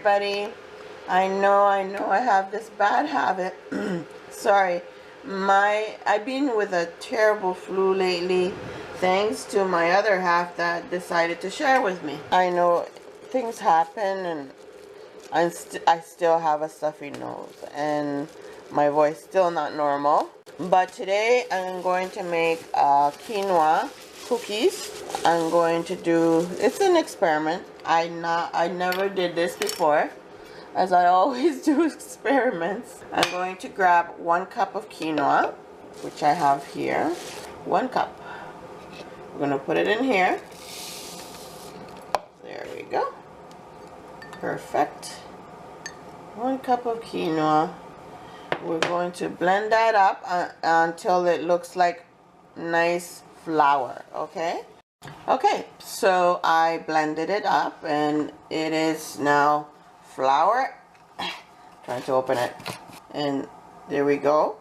everybody. I know I have this bad habit. Sorry. I've been with a terrible flu lately, thanks to my other half that decided to share with me. I know things happen, and I still have a stuffy nose, and my voice still not normal. But today I'm going to make quinoa cookies. I'm going to do, it's an experiment. I never did this before, as I always do experiments. I'm going to grab 1 cup of quinoa, which I have here. 1 cup. We're going to put it in here. There we go. Perfect. 1 cup of quinoa. We're going to blend that up until it looks like nice flour, okay? Okay, so I blended it up and it is now flour. Trying to open it. And there we go.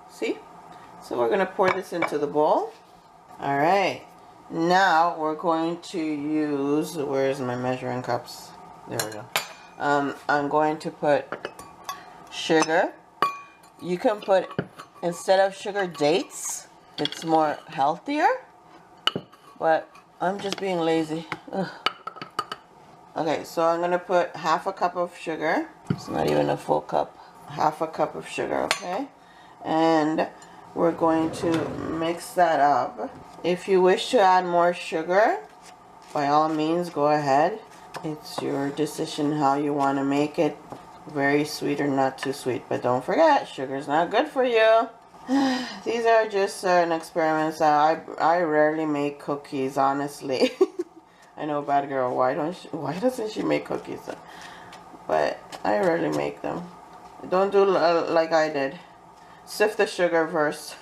See? So we're going to pour this into the bowl. All right. Now we're going to use, where's my measuring cups? There we go. I'm going to put sugar. You can put, instead of sugar, dates. It's more healthier. But I'm just being lazy. Ugh. Okay, so I'm going to put 1/2 cup of sugar. It's not even a full cup. 1/2 cup of sugar, okay? And we're going to mix that up. If you wish to add more sugar, by all means, go ahead. It's your decision how you want to make it. Very sweet or not too sweet. But don't forget, sugar's not good for you. These are just certain experiments. I rarely make cookies, honestly. I know, bad girl. Why doesn't she make cookies? But I rarely make them. Don't do like I did. Sift the sugar first.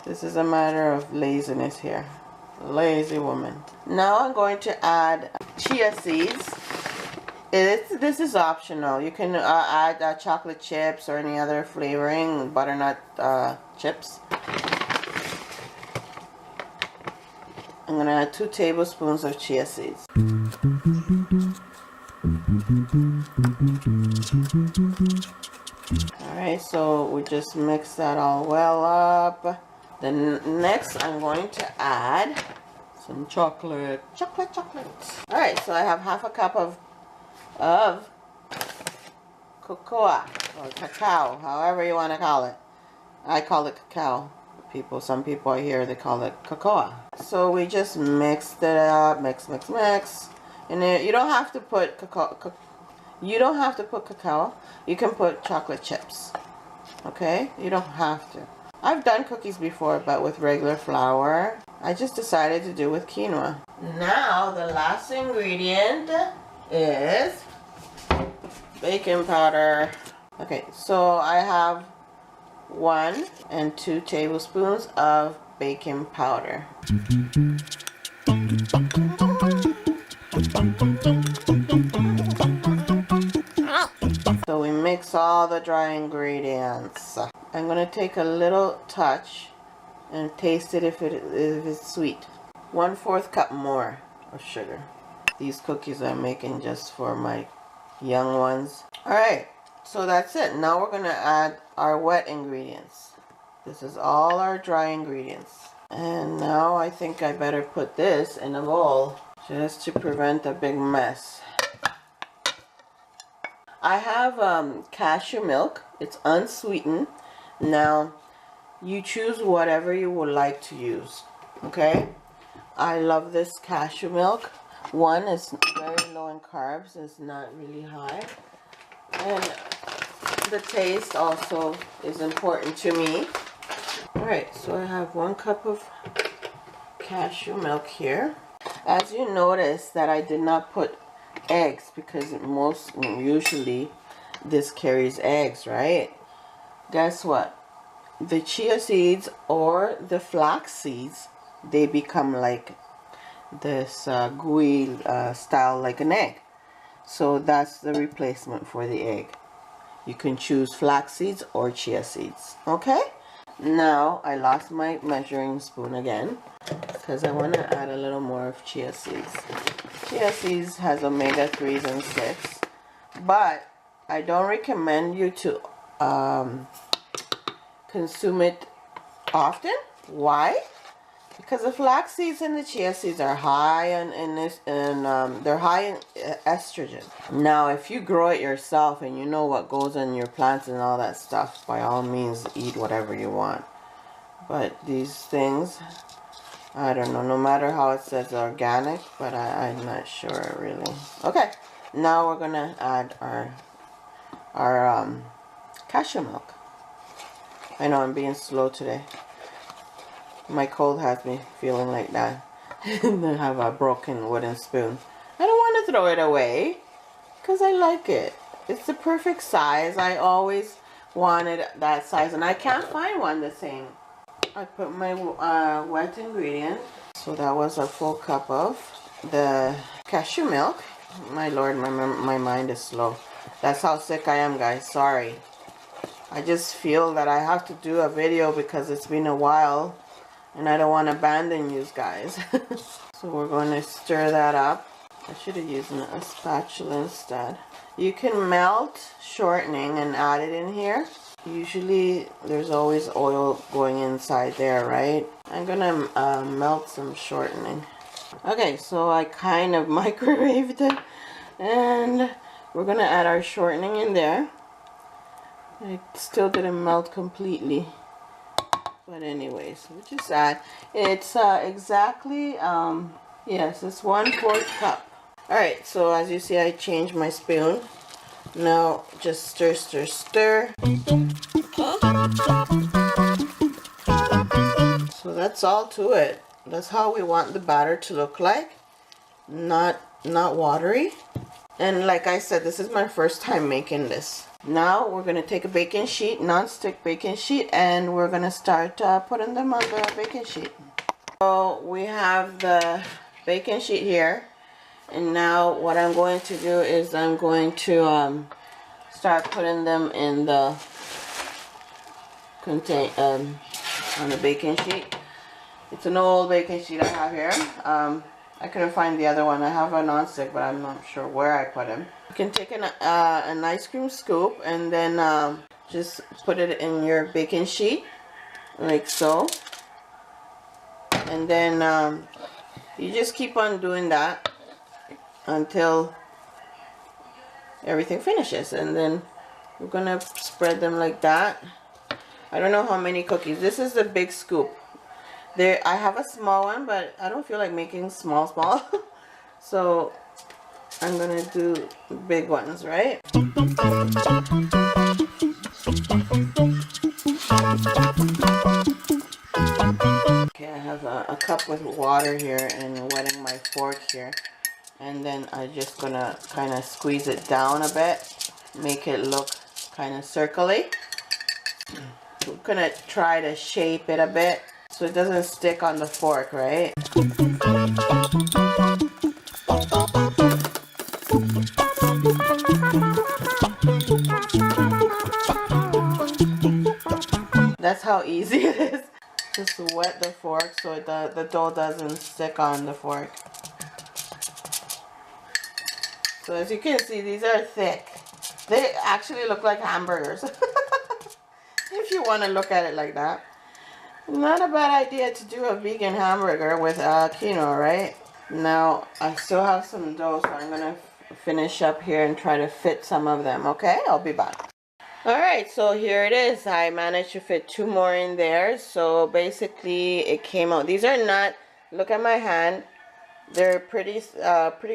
This is a matter of laziness here. Lazy woman. Now I'm going to add chia seeds. This is optional. You can add chocolate chips or any other flavoring, butternut chips. I'm going to add 2 tablespoons of chia seeds. Alright, so we just mix that all well up. Then next I'm going to add some chocolate. Alright, so I have 1/2 cup of cocoa or cacao, however you want to call it. I call it cacao. Some people I hear they call it cocoa. So we just mixed it up, mix. And you don't have to put cacao. You don't have to put cacao. You can put chocolate chips. Okay? You don't have to. I've done cookies before, but with regular flour. I just decided to do with quinoa. Now the last ingredient is baking powder. Okay, so I have 1 and 2 tablespoons of baking powder. So we mix all the dry ingredients. I'm going to take a little touch and taste it if it's sweet. 1/4 cup more of sugar. These cookies I'm making just for my young ones. Alright, so that's it. Now we're going to add our wet ingredients. This is all our dry ingredients. And now I think I better put this in a bowl just to prevent a big mess. I have cashew milk. It's unsweetened. Now you choose whatever you would like to use. Okay? I love this cashew milk. One is very low in carbs. It's not really high. And the taste also is important to me. Alright, so I have 1 cup of cashew milk here. As you notice that I did not put eggs because usually this carries eggs, right? Guess what? The chia seeds or the flax seeds, they become like this gooey style like an egg. So that's the replacement for the egg. You can choose flax seeds or chia seeds. Okay? Now I lost my measuring spoon again because I want to add a little more of chia seeds. Chia seeds has omega 3s and 6, but I don't recommend you to consume it often. Why? Because the flax seeds and the chia seeds are high they're high in estrogen. Now, if you grow it yourself and you know what goes in your plants and all that stuff, by all means, eat whatever you want. But these things, I don't know. No matter how it says organic, but I'm not sure really. Okay, now we're gonna add our cashew milk. I know I'm being slow today. My cold has me feeling like that. And I have a broken wooden spoon. I don't want to throw it away because I like it. It's the perfect size. I always wanted that size and I can't find one the same. I put my wet ingredient. So that was a full cup of the cashew milk. My lord, my mind is slow. That's how sick I am, guys. Sorry. I just feel that I have to do a video because it's been a while. And I don't want to abandon you guys. So we're going to stir that up. I should have used a spatula instead. You can melt shortening and add it in here. Usually there's always oil going inside there, right? I'm going to melt some shortening. Okay, so I kind of microwaved it. And we're going to add our shortening in there. It still didn't melt completely. But anyways, we just add. It's exactly, yes, it's 1/4 cup. Alright, so as you see, I changed my spoon. Now, just stir, stir, stir. So that's all to it. That's how we want the batter to look like. Not watery. And like I said, this is my first time making this. Now we're going to take a baking sheet, non-stick baking sheet, and we're going to start putting them on the baking sheet. So we have the baking sheet here, and now what I'm going to do is I'm going to start putting them in the on the baking sheet. It's an old baking sheet I have here. I couldn't find the other one. I have a non-stick, but I'm not sure where I put them. You can take an ice cream scoop and then just put it in your baking sheet, like so. And then you just keep on doing that until everything finishes. And then we're gonna spread them like that. I don't know how many cookies. This is the big scoop. There, I have a small one, but I don't feel like making small. So I'm gonna do big ones, right? Okay, I have a cup with water here and wetting my fork here. And then I'm just gonna kind of squeeze it down a bit, make it look kind of circly. We're gonna try to shape it a bit so it doesn't stick on the fork, right? That's how easy it is. Just wet the fork so the dough doesn't stick on the fork. So as you can see, these are thick. They actually look like hamburgers. If you want to look at it like that. Not a bad idea to do a vegan hamburger with quinoa, right? Now, I still have some dough, so I'm going to finish up here and try to fit some of them, okay? I'll be back. Alright, so here it is. I managed to fit 2 more in there. So basically, it came out. These are not, look at my hand. They're pretty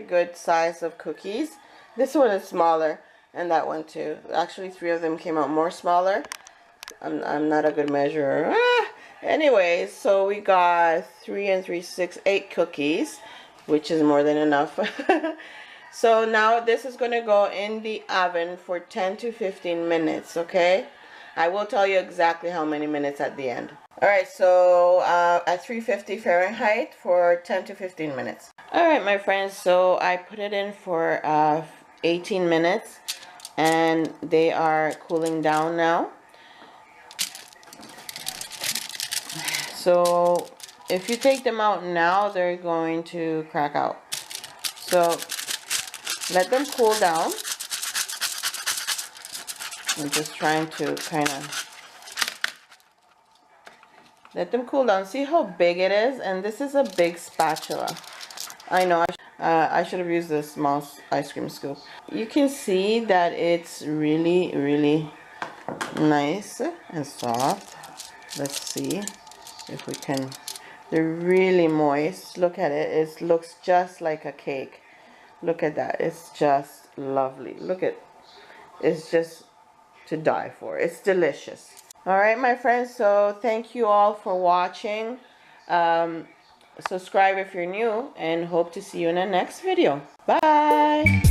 good size of cookies. This one is smaller, and that one too. Actually, 3 of them came out more smaller. I'm not a good measurer. Anyways, so we got 3 and 3, 6, 8 cookies, which is more than enough. So now this is going to go in the oven for 10 to 15 minutes, okay? I will tell you exactly how many minutes at the end. Alright, so at 350 Fahrenheit for 10 to 15 minutes. Alright, my friends, so I put it in for 18 minutes, and they are cooling down now. So if you take them out now, they're going to crack out. So let them cool down. I'm just trying to kind of let them cool down. See how big it is? And this is a big spatula. I know I should have used a small ice cream scoop. You can see that it's really, really nice and soft. Let's see if we can. They're really moist. Look at it. It looks just like a cake. Look at that. It's just lovely. Look at, it's just to die for. It's delicious. All right, my friends. So thank you all for watching. Subscribe if you're new, and hope to see you in the next video. Bye.